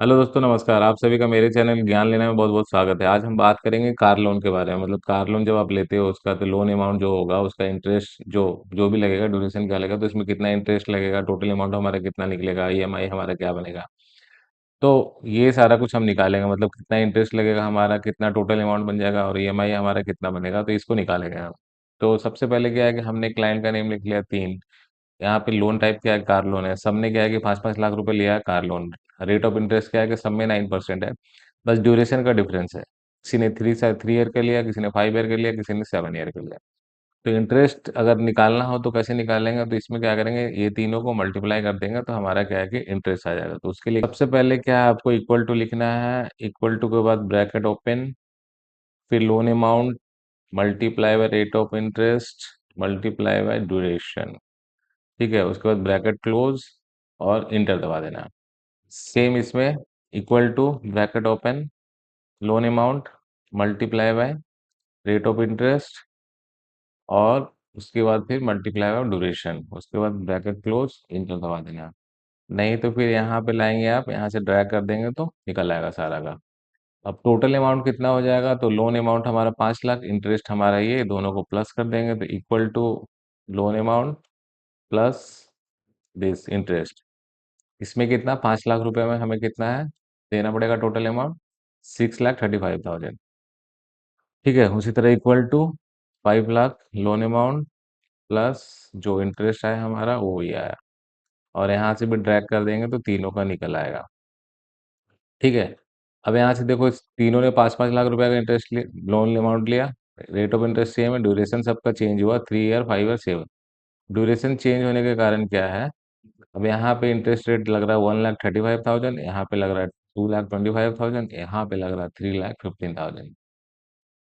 Hello दोस्तों, नमस्कार। आप सभी का मेरे चैनल ज्ञान लेने में बहुत बहुत स्वागत है। आज हम बात करेंगे कार लोन के बारे में। मतलब कार लोन जब आप लेते हो उसका तो लोन अमाउंट जो होगा उसका इंटरेस्ट जो जो भी लगेगा, ड्यूरेशन क्या लगेगा, तो इसमें कितना इंटरेस्ट लगेगा, टोटल अमाउंट हमारा कितना निकलेगा, ईएमआई हमारा क्या बनेगा। तो ये सारा कुछ हम निकालेंगे। मतलब कितना इंटरेस्ट लगेगा हमारा, कितना टोटल अमाउंट बन जाएगा और ईएमआई हमारा कितना बनेगा, तो इसको निकालेंगे हम। तो सबसे पहले क्या है कि हमने क्लाइंट का नेम लिख लिया तीन। यहाँ पे लोन टाइप क्या है, कार लोन है। सबने क्या है कि 5-5 लाख रुपए लिया है car loan. Rate of interest क्या है कि सब में 9% है। बस ड्यूरेशन का डिफरेंस है। किसी ने 3 ईयर का लिया, किसी ने 5 ईयर का लिया, किसी ने 7 ईयर का लिया। तो इंटरेस्ट अगर निकालना हो तो कैसे निकालेंगे, तो इसमें क्या करेंगे, ये तीनों को मल्टीप्लाई कर देंगे तो हमारा क्या है कि इंटरेस्ट आ जाएगा। तो उसके लिए सबसे पहले क्या है, आपको इक्वल टू लिखना है। इक्वल टू के बाद ब्रैकेट ओपन, फिर loan amount multiply by rate of interest multiply by duration. ठीक है, उसके बाद ब्रैकेट क्लोज और इंटर दबा देना। सेम इसमें equal to bracket open, loan amount multiply by rate of interest और उसके बाद फिर मल्टीप्लाई बाय ड्यूरेशन, उसके बाद ब्रैकेट क्लोज, इंटर दबा देना। नहीं तो फिर यहाँ पे लाएंगे, आप यहाँ से ड्रैग कर देंगे तो निकल आएगा सारा का। अब टोटल अमाउंट कितना हो जाएगा, तो लोन अमाउंट हमारा 5 लाख, इंटरेस्ट हमारा ये, दोनों को प्लस कर देंगे तो equal to loan amount plus this interest. इसमें कितना, 5 लाख रुपए में हमें कितना है देना पड़ेगा टोटल अमाउंट, 6,35,000। ठीक है, उसी तरह equal to 5 lakh loan amount plus जो इंटरेस्ट आया हमारा वो ही आया। और यहाँ से भी ड्रैग कर देंगे तो तीनों का निकल आएगा। ठीक है, अब यहाँ से देखो, इस तीनों ने 5-5 लाख रुपए का इंटरेस्ट लोन अमाउंट लिया। रेट ऑफ इंटरेस्ट सेम है, ड्यूरेशन सबका चेंज हुआ, 3 ईयर, 5 ईयर, 7। ड्यूरेशन चेंज होने के कारण क्या है, अब यहाँ पे इंटरेस्ट रेट लग रहा है 1,35,000, यहाँ पे लग रहा है 2,25,000, यहाँ पे लग रहा है 3,15,000।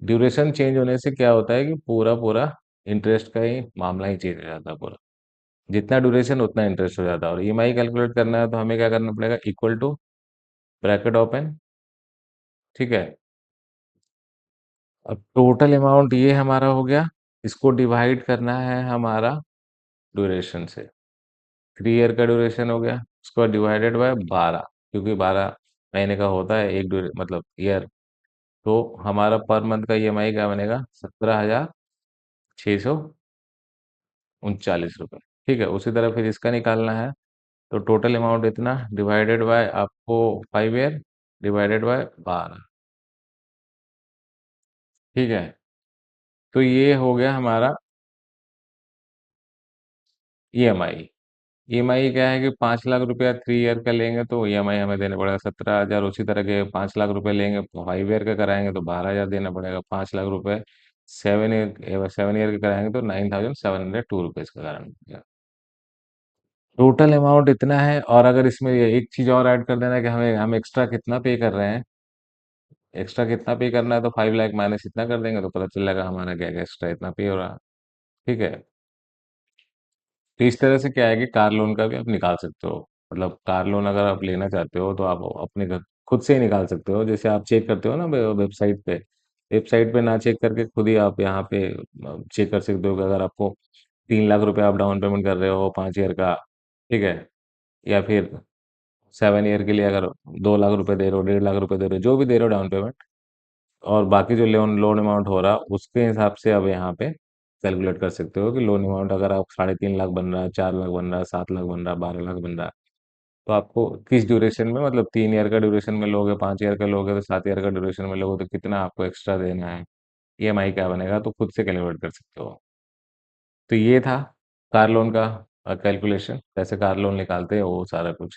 ड्यूरेशन चेंज होने से क्या होता है कि पूरा पूरा इंटरेस्ट का ही मामला ही चेंज हो जाता है पूरा। जितना ड्यूरेशन उतना इंटरेस्ट हो जाता है। और ईएमआई कैलकुलेट करना है तो हमें क्या करना पड़ेगा, इक्वल टू ब्रैकेट ओपन। ठीक है, अब टोटल अमाउंट ये हमारा हो गया, इसको डिवाइड करना है हमारा ड्यूरेशन से। 3 ईयर का ड्यूरेशन हो गया, उसको डिवाइडेड बाय 12, क्योंकि 12 महीने का होता है एक मतलब ईयर। तो हमारा पर मंथ का ईएमआई क्या बनेगा, 17,639 रुपये। ठीक है, उसी तरह फिर इसका निकालना है। तो टोटल अमाउंट इतना डिवाइडेड बाय आपको 5 ईयर डिवाइडेड बाय 12। ठीक है, तो ये हो गया हमारा ईएमआई। ईएमआई क्या है कि 5 लाख रुपया 3 ईयर का लेंगे तो ईएमआई हमें देना पड़ेगा 17,000। उसी तरह के 5 लाख रुपए लेंगे 5 ईयर का कराएंगे तो 12,000 देना पड़ेगा। 5 लाख रुपए 7 ईयर के कराएंगे तो 9,702 रुपीज का कराना पड़ेगा। टोटल अमाउंट इतना है। और अगर इसमें ये एक चीज और ऐड कर देना है कि हम एक्स्ट्रा कितना पे कर रहे हैं, एक्स्ट्रा कितना पे करना है, तो 5 लाख माइनस इतना कर देंगे तो पता चल जाएगा हमारा क्या क्या एक्स्ट्रा इतना पे हो रहा है। ठीक है, तो इस तरह से क्या है कि कार लोन का भी आप निकाल सकते हो। मतलब कार लोन अगर आप लेना चाहते हो तो आप अपने घर खुद से ही निकाल सकते हो। जैसे आप चेक करते हो ना वेबसाइट पे, वेबसाइट पे ना चेक करके खुद ही आप यहाँ पे चेक कर सकते हो कि अगर आपको 3 लाख रुपए आप डाउन पेमेंट कर रहे हो 5 ईयर का, ठीक है, या फिर 7 ईयर के लिए अगर 2 लाख रुपए दे रहे हो, 1.5 लाख रुपए दे रहे हो, जो भी दे रहे हो डाउन पेमेंट, और बाकी जो लोन लोन अमाउंट हो रहा उसके हिसाब से अब यहाँ पे कैलकुलेट कर सकते हो कि लोन अमाउंट अगर आप 3.5 लाख बन रहा है, 4 लाख बन रहा है, 7 लाख बन रहा है, 12 लाख बन रहा है, तो आपको किस ड्यूरेशन में, मतलब 3 ईयर का ड्यूरेशन में लोगे, 5 ईयर का लोगे, तो 7 ईयर का ड्यूरेशन में लोगे तो कितना आपको एक्स्ट्रा देना है, ईएमआई क्या बनेगा, तो खुद से कैलकुलेट कर सकते हो। तो ये था कार लोन का कैलकुलेशन, कैसे कार लोन निकालते हैं वो सारा कुछ।